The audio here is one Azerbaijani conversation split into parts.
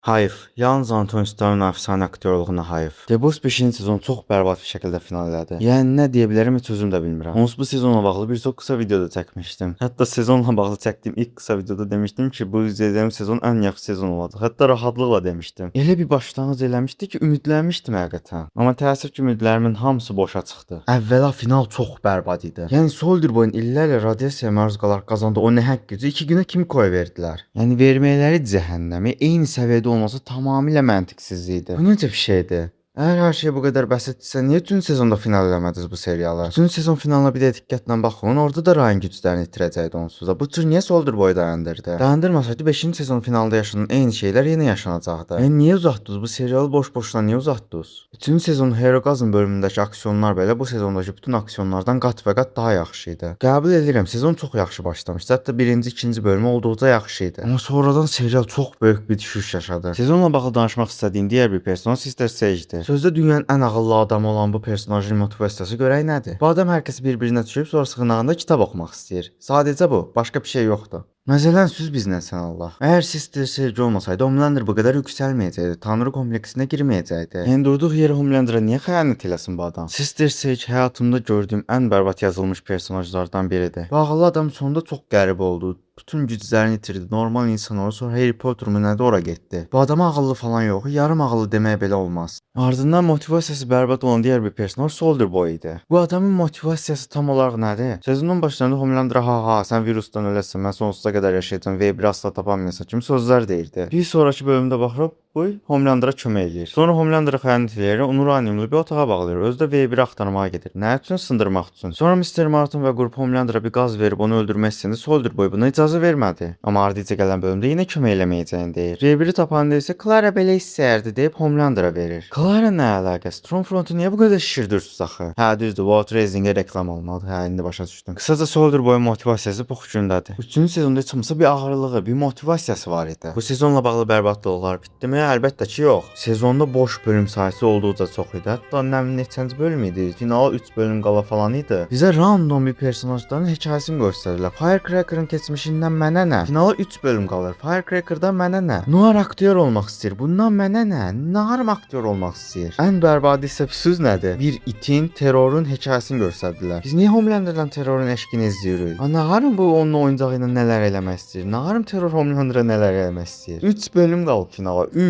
Hayf. Yalnız Anton Starr'ın əfsanə aktyorluğuna hayf. The Boys 5-ci sezonu çox bərbad bir şəkildə final elədi. Yəni nə deyə bilərəm heç özüm də bilmirəm. Onsuz bu sezonla bağlı bir çox qısa video da çəkmişdim. Hətta sezonla bağlı çəkdiyim ilk qısa videoda demişdim ki, bu izlədiyim sezon ən yaxşı sezon olacaq. Hətta rahatlıqla demişdim. Elə bir başlanğıc eləmişdi ki, ümidlənmişdim həqiqətən. Amma təəssüf ki, ümidlərimin hamısı boşa çıxdı. Əvvəla final çox bərbad idi. Yəni Soldier Boy'un illərlə radiasiyaya məruz qalaraq qazandığı o nəhəng gücü 2 günə kimi koya verdilər. Yəni verməkləri cəhənnəmi eyni səviyyədə olması tamamilə məntiqsiz idi. Bu necə bir şeydir? Əgər hər şey bu qədər bəsitdirsə, niyə bütün sezonda final eləmədiniz bu serialı? Bütün sezon finalına bir də diqqətlə baxın, orada da Ryan güclərini itirəcəkdi onsuz da. Bu tür niyə Soldier Boy dayandırdı? Dayandırmasaydı 5-ci sezon finalında yaşanan eyni şeylər yenə yaşanacaqdı. Yəni niyə uzatdınız? Bu serialı boş-boşuna niyə uzatdınız? 3-cü sezonun Herogasm bölümündəki aksiyonlar belə bu sezondakı bütün aksiyonlardan qat və qat daha yaxşı idi. Qəbul edirəm, sezon çox yaxşı başlamışdı. Hətta 1-ci, 2-ci bölümü olduqca yaxşı idi. Amma sonradan serial çox böyük bir düşüş yaşadı. Sezonla bağlı danışmaq istədiyim digər bir personaj Sister Sage-dir. Sözdə dünyanın ən ağıllı adamı olan bu personajın motivasiyası görək nədir? Bu adam hər kəsi bir-birinə düşürüb sonra sığınağında kitab oxumaq istəyir. Sadəcə bu, başqa bir şey yoxdur. Məsələn, süz bizlə sən Allah. Əgər Sister Sage olmasaydı, Homelander bu qədər yüksəlməyəcəkdi, tanrı kompleksinə girməyəcəkdi. Yəni durduğu yerə Homelander'a niyə xəyanət eləsin bu adam? Sister Sage həyatımda gördüyüm ən bərbad yazılmış personajlardan biridir. Bu ağıllı adam sonunda çox qəribə oldu. Bütün güclərini itirdi. Normal insan oldu. Sonra Harry Potter mı nədir ora getdi. Bu adam ağıllı falan yox. Yarım ağıllı demək belə olmaz. Ardından motivasiyası bərbad olan digər bir personaj Soldier Boy idi. Bu adamın motivasiyası tam olaraq nədir? Sezonun başlarında Homelander'a ha sən virusdan öləsən, mən sonsuza qədər yaşayacağam və bir asla tapanmayasan kimi sözlər deyirdi. Bir sonraki bölümdə baxırıq, bu Homelander'a kömək eləyir. Sonra Homelander'a xəyanət eləyir, onu uraniumlu bir otağa bağlayır. Özü də V1-i axtarmağa gedir. Nə üçün? Sındırmaq üçün. Sonra Mr. Martin və qrup Homelander'a bir qaz verib onu öldürmək istəyəndə Soldier Boy buna icazə vermədi. Amma ardıcı gələn bölümdə yenə kömək eləməyəcəyini deyir. V1-i tapanda isə Clara belə istəyərdi deyib Homelander'a verir. Clara nə əlaqə? Stormfront-u niyə bu qədər şişirdirsiniz axı? Hə, düzdür, Water Raising-ə reklam olmalıdır. Hə, indi başa düşdüm. Qısaca Soldier Boy'un motivasiyası bu gündədir. 3-cü sezonda heç olmasa bir ağırlığı, bir motivasiyası var idi. Bu sezonla bağlı bərbadlıqlar bitdimi? Əlbəttə ki, yox. Sezonda boş bölüm sayısı olduqca çox idi. Hətta neçənci bölüm idi? Finala 3 bölüm qala falan idi. Bizə random bir personajların hekayəsini göstərirlər. Firecracker'ın keçmişindən mənə nə? Finala 3 bölüm qalır. Firecracker'dan mənə nə? Noir aktyor olmaq istəyir. Bundan mənə nə? Narım aktyor olmaq istəyir. Ən bərbadi isə söz nədir? Bir itin, terrorun hekayəsini göstərdilər. Biz niyə Homelander'dan terrorun eşqini izləyirik? Nağarım bu onun oyuncağı ilə nələr eləmək istəyir? Nağarım terror Homelander'a nələr eləmək istəyir? 3 bölüm qalıb finala. 3.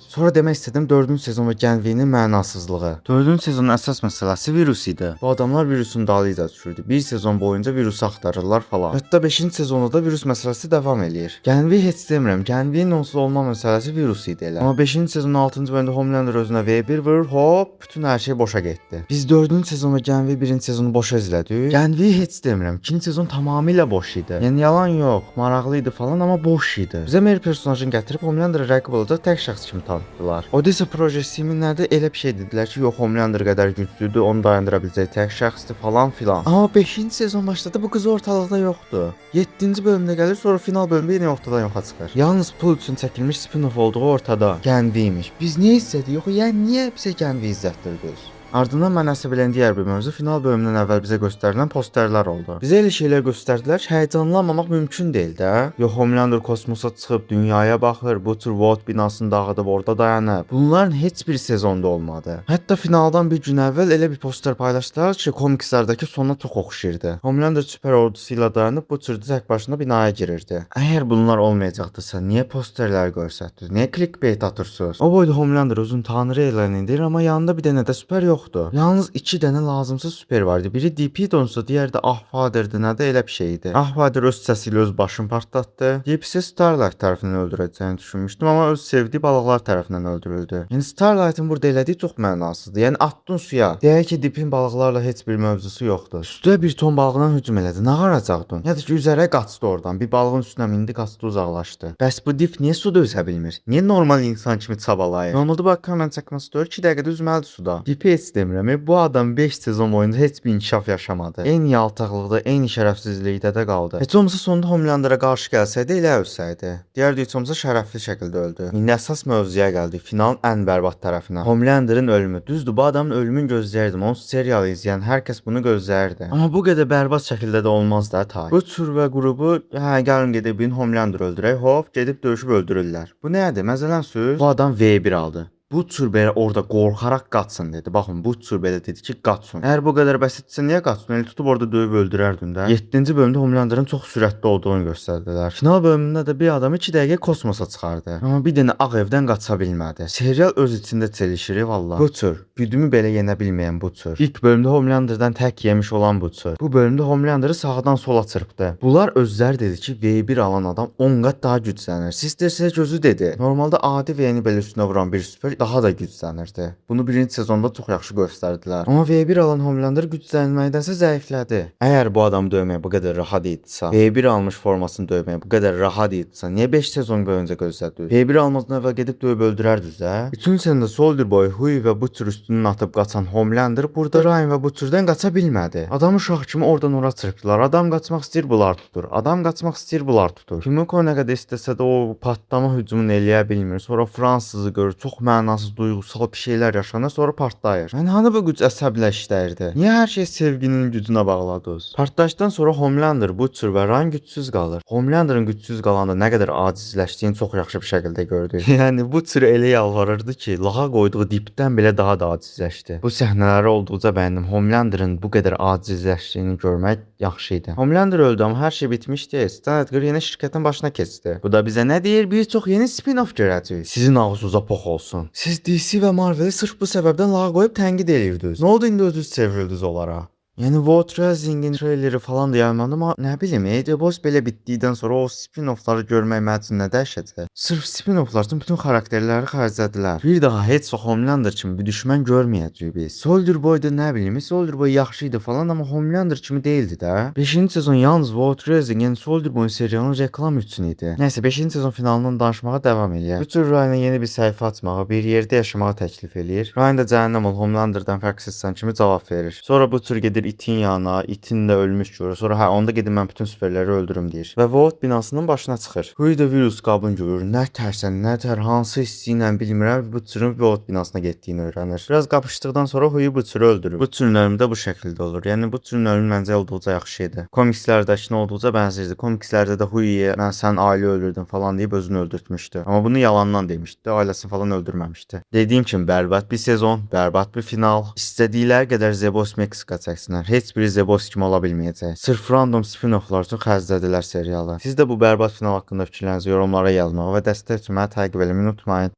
Sonra demək istədim 4-cü sezon və Genvinin mənasızlığı. 4-cü sezonun əsas məsələsi virus idi. Bu adamlar virusun dalıyca düşürdü. Bir sezon boyunca virusu axtarırlar falan. Hətta 5-ci sezonda da virus məsələsi davam eləyir. Genvi heç demirəm. Genvinin onsuz olma məsələsi virus idi elə. Amma 5-ci sezonun 6-cı bölümdə Homelander özünə V1 vurur, hop, bütün hər şey boşa getdi. Biz 4-cü sezon və Genvi 1-ci sezonu boşa izlədik. Genvi heç demirəm. 2-ci sezon tamamilə boş idi. Yəni yalan yox, maraqlı idi falan, amma boş idi. Bizə Mary personajını gətirib Homelander'a rəqib olacaq tək şəxs kimi tanıtdılar. Odessa projesimin nədir? Elə bir şey dedilər ki, yox Homelander qədər güclüdür, onu dayandıra biləcək tək şəxsdir falan filan. Amma 5-ci sezon başladı, bu qız ortalıqda yoxdur. 7-ci bölümdə gəlir, sonra final bölümdə yenə ortadan yoxa çıxır. Yalnız pul üçün çəkilmiş spin-off olduğu ortada. Genvi imiş. Biz niyə izlədik? Yox, yəni niyə bizə Genvi izlətdirdiniz? Ardından mən əsəbilən digər bir mövzu final bölümündən əvvəl bizə göstərilən posterlər oldu. Bizə elə şeylər göstərdilər ki, həyəcanlanmamaq mümkün deyil də. Yox, Homelander kosmosa çıxıb dünyaya baxır, bu tür Vought binasını dağıdıb orada dayanıb. Bunların heç bir sezonda olmadı. Hətta finaldan bir gün əvvəl elə bir poster paylaşdılar ki, komikslərdəki sona çox oxşayırdı. Homelander süper ordusu ilə dayanıb bu tür tək başına binaya girirdi. Əgər bunlar olmayacaqdısa, niyə posterlər göstərdiniz? Niyə clickbait atırsınız? O boyda Homelander özün tanrı elan edir, amma yanında bir dənə də süper yoxdur. Yalnız 2 dənə lazımsız süper vardı. Biri DP-donsa, digəri də Ahfader'di. Nədə elə bir şey idi. Ahfader öz səsi ilə öz başını partlatdı. DP isə Starlight tərəfindən öldürəcəyini düşünmüşdüm, amma öz sevdiyi balıqlar tərəfindən öldürüldü. Yəni Starlight'ın burada elədiyi çox mənasızdır. Yəni atdın suya. Deyək ki, DP-in balıqlarla heç bir mövzusu yoxdur. Üstə bir ton balığına hücum elədi. Nə qaracaqdın? Ya da ki, üzərə qaçdı oradan. Bir balığın üstünə mindi, qaçdı, uzaqlaşdı. Bəs bu DP niyə suda üzə bilmir? Niyə normal insan kimi çabalayır? Normalda bu kamera çəkməsi 2 dəqiqədə üzməlidir suda. DP heç demirəm. Bu adam 5 sezon boyunca heç bir inkişaf yaşamadı. Eyni yaltaqlıqda, eyni şərəfsizlikdə də qaldı. Heç olmasa sonunda Homelander'a qarşı gəlsəydi elə ölsəydi. Digər heç olmasa şərəfli şəkildə öldü. İndi əsas mövzuya gəldik. Finalın ən bərbad tərəfinə. Homelander'ın ölümü. Düzdür, bu adamın ölümünü gözləyirdim. Onun serialı izləyən hər kəs bunu gözləyirdi. Amma bu qədər bərbad şəkildə də olmaz da tay. Bu tür və qrubu, hə gəlin gedib bir Homelander öldürək, hop gedib döyüşüb öldürürlər. Bu nədir? Məsələn söz, bu adam V1 aldı. Bu tür belə orada qorxaraq qaçsın dedi. Baxın, bu tür belə dedi ki, qaçsın. Əgər bu qədər bəsitsə niyə qaçsın? Elə tutub orada döyüb öldürərdin də. 7-ci bölümdə Homelander'ın çox sürətli olduğunu göstərdilər. Final bölümündə də bir adamı 2 dəqiqə kosmosa çıxardı. Amma bir dənə ağ evdən qaça bilmədi. Serial öz içində çelişir vallah. Bu tür güdümü belə yenə bilməyən bu tür. İlk bölümdə Homelander'dan tək yemiş olan bu tür. Bu bölümdə Homelander'ı sağdan sola çırpdı. Bunlar özləri dedi ki, V1 alan adam 10 qat daha güclənir. Sister gözü dedi. Normalda adi V-ni belə üstünə vuran bir süper daha da güclənirdi. Bunu birinci sezonda çox yaxşı göstərdilər. Amma V1 alan Homelander güclənməkdənsə zəiflədi. Əgər bu adam döyməyə bu qədər rahat idisə, V1 almış formasını döyməyə bu qədər rahat idisə, niyə 5 sezon boyunca gözlədi? V1 almazdan əvvəl gedib döyüb öldürərdiniz də. Bütün sezonda Soldier Boy, Hui və bu tür üstündən atıb qaçan Homelander burada Ryan və bu türdən qaça bilmədi. Adamı uşaq kimi oradan ora çırpdılar. Adam qaçmaq istəyir, bunlar tutur. Adam qaçmaq istəyir, bunlar tutur. Kimiko nə qədər istəsə də o patlama hücumunu eləyə bilmir. Sonra Fransızı görür, çox mənasız, duygusal bir şeylər yaşanır, sonra partlayır. Yəni hani bu güc əsəblə işləyirdi? Niyə hər şey sevginin gücünə bağladınız? Partlayışdan sonra Homelander, Butcher və Ryan gücsüz qalır. Homelander'ın gücsüz qalanda nə qədər acizləşdiyini çox yaxşı bir şəkildə gördük. Yəni Butcher elə yalvarırdı ki, lağa qoyduğu dipdən belə daha da acizləşdi. Bu səhnələri olduqca bəyəndim. Homelander'ın bu qədər acizləşdiyini görmək yaxşı idi. Homelander öldü, amma hər şey bitmişdi. Stan Edgar yeni şirkətin başına keçdi. Bu da bizə nə deyir? Bir çox yeni spin-off görəcəyik. Sizin ağzınıza pox olsun. Siz DC və Marvel'i sırf bu səbəbdən lağa qoyub tənqid edirdiniz. Nə oldu indi özünüz çevrildiniz onlara? Yəni Vote Rising'in traileri falan da yayınlandı amma nə bilim, The Boys belə bitdikdən sonra o spin-off'ları görmək mənim üçün nə dəhşətdir. Sırf spin-off'lar üçün bütün xarakterləri xərclədilər. Bir daha heç vaxt Homelander kimi bir düşmən görməyəcəyik biz. Soldier Boy da nə bilim, Soldier Boy yaxşı idi falan amma Homelander kimi değildi də. 5-ci sezon yalnız Vote Rising, yəni Soldier Boy serialının reklam üçün idi. Nəysə 5-ci sezon finalından danışmağa davam eləyək. Bu tür Ryan'a yeni bir səhifə açmağa, bir yerdə yaşamağa təklif eləyir. Ryan da cəhənnəm ol, Homelander'dan fərqsizsən kimi cavab verir. Sonra bu tür gedir itin yanına, itin də ölmüş görür. Sonra hə onda gedim mən bütün süperləri öldürüm deyir. Və Vote binasının başına çıxır. Huy da virus qabını görür. Nə tərsən, nə tər, hansı hissi ilə bilmirəm, bu türün Vote binasına getdiyini öyrənir. Biraz qapışdıqdan sonra Huy bu türü öldürür. Bu türün ölümü də bu şəkildə olur. Yəni bu türün ölümü məncə olduqca yaxşı idi. Komikslərdəkinə olduqca bənzəyirdi. Komikslərdə də Huy'ye mən sən ailə öldürdün falan deyib özünü öldürtmüşdü. Amma bunu yalandan demişdi. Ailəsini falan öldürməmişdi. Dediyim kimi bərbad bir sezon, bərbad bir final. İstədikləri qədər The Boys Mexica çəksinlər. Heç biri The Boys kimi ola bilməyəcək. Sırf random spin-off'lar üçün xərclədilər serialı. Siz də bu bərbad final haqqında fikirlərinizi yorumlara yazmağı və dəstək üçün məni təqib etməyi unutmayın.